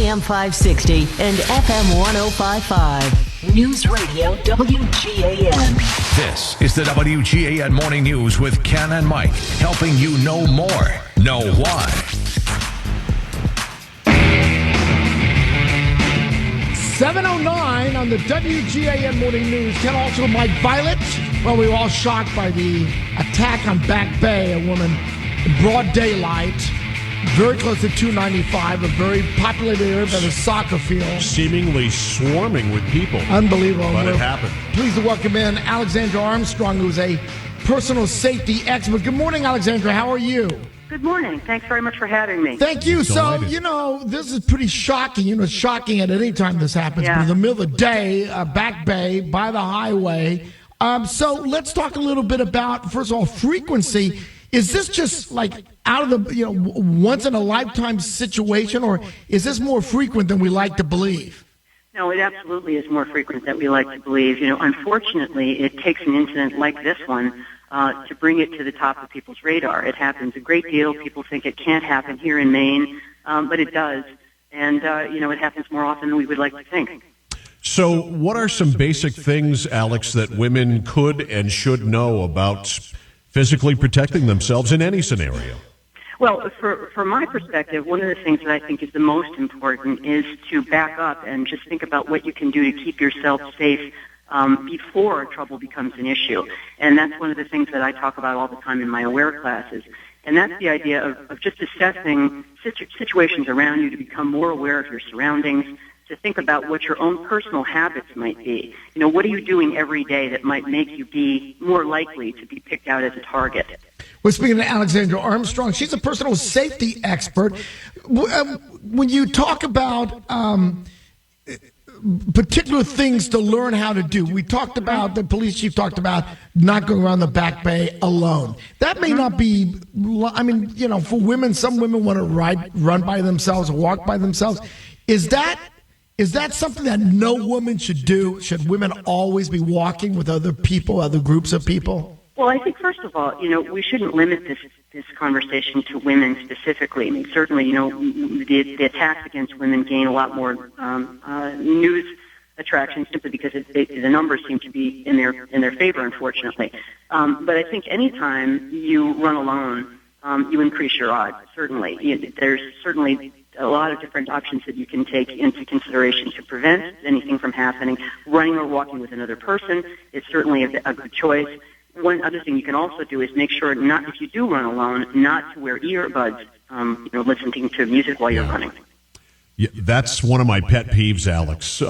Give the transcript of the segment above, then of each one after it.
AM 560 and FM 105.5. News Radio WGAN. This is the WGAN Morning News with Ken and Mike, helping you know more, know why. 7:09 on the WGAN Morning News. Ken, also Mike Violet. Well, we were all shocked by the attack on Back Bay, a woman in broad daylight, very close to 295, a very populated area by the soccer field. Seemingly swarming with people. Unbelievable. But it happened. Pleased to welcome in Alexandra Armstrong, who's a personal safety expert. Good morning, Alexandra. How are you? Good morning. Thanks very much for having me. Thank you. Delighted. So, this is pretty shocking. It's shocking at any time this happens. Yeah. But in the middle of the day, Back Bay, by the highway. So let's talk a little bit about, first of all, frequency. Is this just like out of the, once in a lifetime situation, or is this more frequent than we like to believe? No, it absolutely is more frequent than we like to believe. Unfortunately, it takes an incident like this one to bring it to the top of people's radar. It happens a great deal. People think it can't happen here in Maine, but it does. And, it happens more often than we would like to think. So what are some basic things, Alex, that women could and should know about physically protecting themselves in any scenario? Well, from my perspective, one of the things that I think is the most important is to back up and just think about what you can do to keep yourself safe before trouble becomes an issue. And that's one of the things that I talk about all the time in my AWARE classes. And that's the idea of just assessing situations around you to become more aware of your surroundings, to think about what your own personal habits might be. What are you doing every day that might make you be more likely to be picked out as a target? We're speaking to Alexandra Armstrong. She's a personal safety expert. When you talk about particular things to learn how to do, we talked about, the police chief talked about not going around the Back Bay alone. That may not be, for women, some women want to run by themselves or walk by themselves. Is that something that no woman should do? Should women always be walking with other people, other groups of people? Well, I think, first of all, we shouldn't limit this conversation to women specifically. I mean, certainly, the attacks against women gain a lot more news attraction simply because the numbers seem to be in their favor, unfortunately. But I think anytime you run alone, you increase your odds, certainly. There's certainly a lot of different options that you can take into consideration to prevent anything from happening. Running or walking with another person is certainly a good choice. One other thing you can also do is make sure, not if you do run alone, not to wear earbuds, listening to music while you're running. Yeah, that's one of my pet peeves, Alex,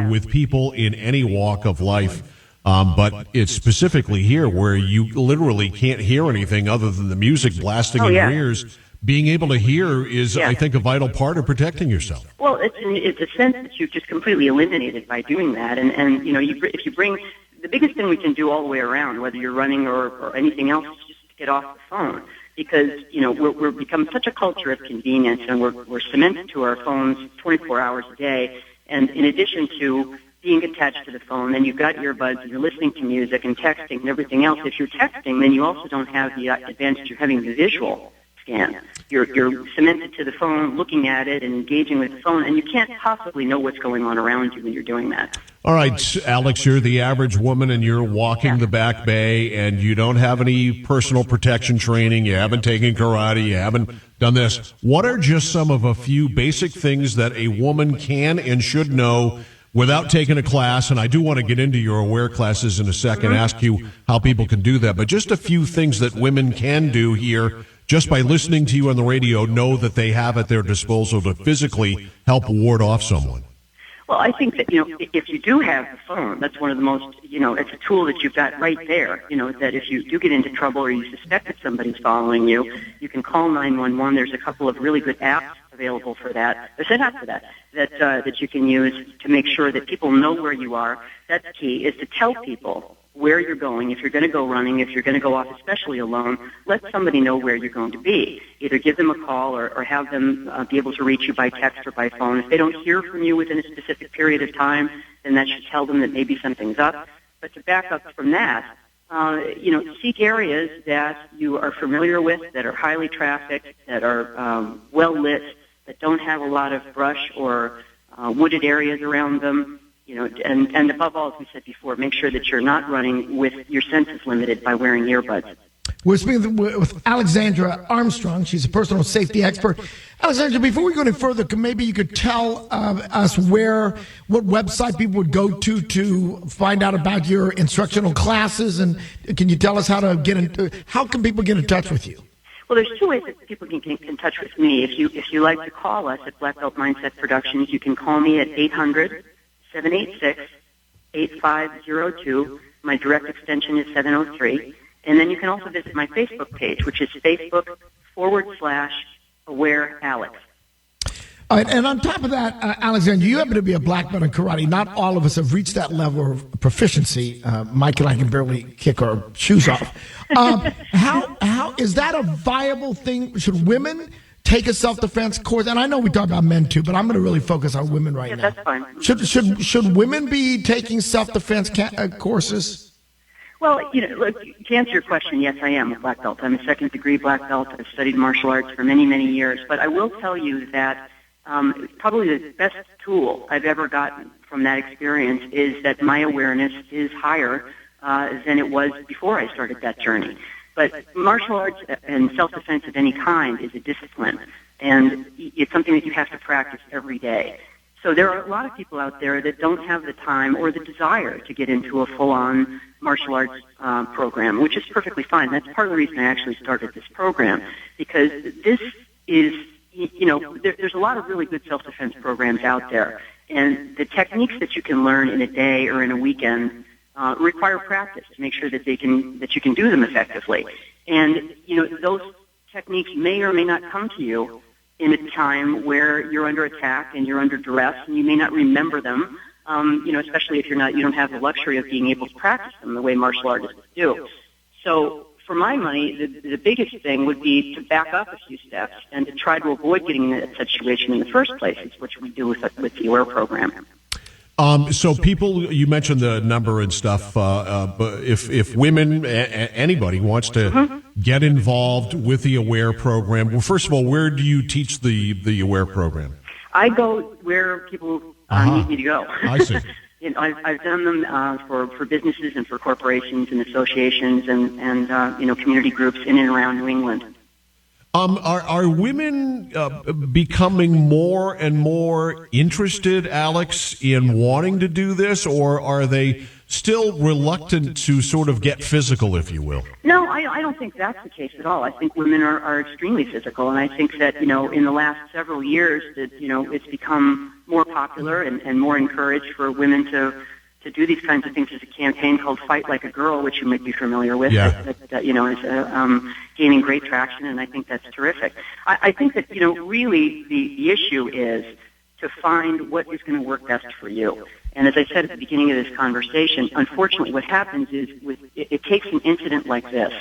with people in any walk of life. But it's specifically here where you literally can't hear anything other than the music blasting in your ears. Being able to hear is, I think, a vital part of protecting yourself. Well, it's a sense that you've just completely eliminated by doing that. And if you bring, the biggest thing we can do all the way around, whether you're running or anything else, is just to get off the phone. Because, we're become such a culture of convenience, and we're cemented to our phones 24 hours a day. And in addition to being attached to the phone, then you've got earbuds, and you're listening to music and texting and everything else. If you're texting, then you also don't have the advantage of having the visual scan. You're cemented to the phone, looking at it and engaging with the phone, and you can't possibly know what's going on around you when you're doing that. All right, Alex, you're the average woman, and you're walking the Back Bay, and you don't have any personal protection training. You haven't taken karate. You haven't done this. What are just some of a few basic things that a woman can and should know without taking a class? And I do want to get into your AWARE classes in a second, ask you how people can do that. But just a few things that women can do here just by listening to you on the radio, know that they have at their disposal to physically help ward off someone. Well, I think that, if you do have the phone, that's one of the most, it's a tool that you've got right there, that if you do get into trouble or you suspect that somebody's following you, you can call 911. There's a couple of really good apps available for that, or set up for that you can use to make sure that people know where you are. That's key, is to tell people where you're going. If you're going to go running, if you're going to go off, especially alone, let somebody know where you're going to be. Either give them a call or have them be able to reach you by text or by phone. If they don't hear from you within a specific period of time, then that should tell them that maybe something's up. But to back up from that, seek areas that you are familiar with, that are highly trafficked, that are well lit, that don't have a lot of brush or wooded areas around them. And above all, as we said before, make sure that you're not running with your senses limited by wearing earbuds. We're speaking with Alexandra Armstrong. She's a personal safety expert. Alexandra, before we go any further, maybe you could tell us what website people would go to find out about your instructional classes, and can you tell us how can people get in touch with you? Well, there's two ways that people can get in touch with me. If you like to call us at Black Belt Mindset Productions, you can call me at 800-786-8502. My direct extension is 703. And then you can also visit my Facebook page, which is Facebook.com/AwareAlex. All right, and on top of that, Alexander, you happen to be a black belt in karate. Not all of us have reached that level of proficiency. Mike and I can barely kick our shoes off. How is that a viable thing? Should women take a self-defense course? And I know we talk about men too, but I'm going to really focus on women now. That's fine. Should women be taking self-defense courses? Well, look, to answer your question, yes, I am a black belt. I'm a second-degree black belt. I've studied martial arts for many, many years. But I will tell you that probably the best tool I've ever gotten from that experience is that my awareness is higher than it was before I started that journey. But martial arts and self-defense of any kind is a discipline, and it's something that you have to practice every day. So there are a lot of people out there that don't have the time or the desire to get into a full-on martial arts program, which is perfectly fine. That's part of the reason I actually started this program, because this is, there's a lot of really good self-defense programs out there, and the techniques that you can learn in a day or in a weekend require practice to make sure that you can do them effectively. And those techniques may or may not come to you in a time where you're under attack and you're under duress, and you may not remember them. Especially if you don't have the luxury of being able to practice them the way martial artists do. So, for my money, the biggest thing would be to back up a few steps and to try to avoid getting in that situation in the first place, which we do with the AWARE program. So people, you mentioned the number and stuff, but if women, anybody wants to get involved with the AWARE program, well, first of all, where do you teach the AWARE program? I go where people need me to go. I see. I've done them for businesses and for corporations and associations and community groups in and around New England. Are women becoming more and more interested, Alex, in wanting to do this, or are they still reluctant to sort of get physical, if you will? No, I don't think that's the case at all. I think women are extremely physical, and I think that, in the last several years that, it's become more popular and more encouraged for women to do these kinds of things. There's a campaign called Fight Like a Girl, which you might be familiar with, that is gaining great traction, and I think that's terrific. I think that, really the issue is to find what is going to work best for you. And as I said at the beginning of this conversation, unfortunately what happens is it takes an incident like this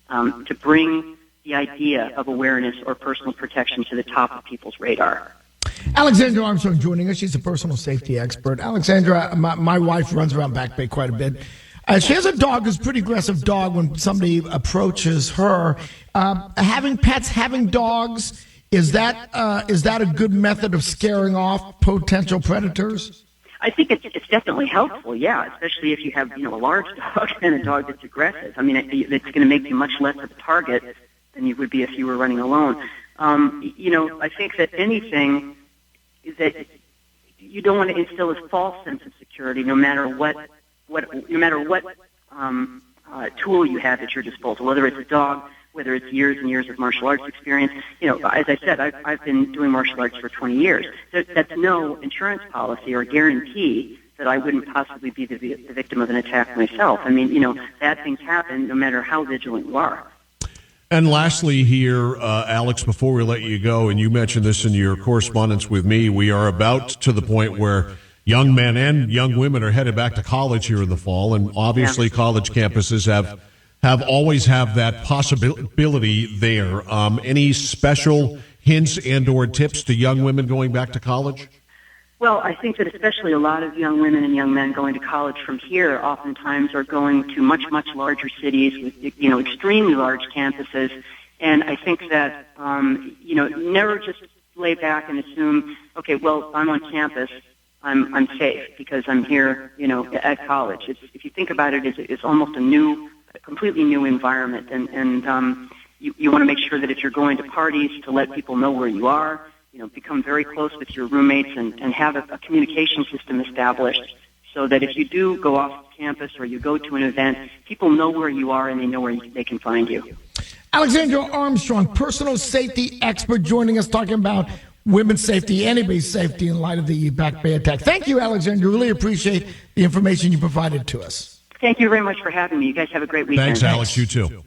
to bring the idea of awareness or personal protection to the top of people's radar. Alexandra Armstrong joining us. She's a personal safety expert. Alexandra, my wife runs around Back Bay quite a bit. She has a dog who's a pretty aggressive dog when somebody approaches her. Having pets, having dogs, is that a good method of scaring off potential predators? I think it's definitely helpful, yeah, especially if you have, a large dog and a dog that's aggressive. I mean, it's going to make you much less of a target than you would be if you were running alone. I think that anything that you don't want to instill a false sense of security, no matter what tool you have at your disposal, whether it's a dog, whether it's years and years of martial arts experience. As I said, I've been doing martial arts for 20 years. That's no insurance policy or guarantee that I wouldn't possibly be the victim of an attack myself. I mean, bad things happen no matter how vigilant you are. And lastly here, Alex, before we let you go, and you mentioned this in your correspondence with me, we are about to the point where young men and young women are headed back to college here in the fall, and obviously college campuses have always have that possibility there. Any special hints and or tips to young women going back to college? Well, I think that especially a lot of young women and young men going to college from here oftentimes are going to much, much larger cities with, extremely large campuses. And I think that, never just lay back and assume, okay, well, I'm on campus, I'm safe because I'm here, at college. If you think about it, it's almost a completely new environment, and you want to make sure that if you're going to parties, to let people know where you are, become very close with your roommates and have a communication system established so that if you do go off campus or you go to an event, people know where you are and they know where they can find you. Alexandra Armstrong, personal safety expert, joining us talking about women's safety, anybody's safety in light of the Back Bay attack. Thank you, Alexandra. Really appreciate the information you provided to us. Thank you very much for having me. You guys have a great weekend. Thanks, Alex. You too.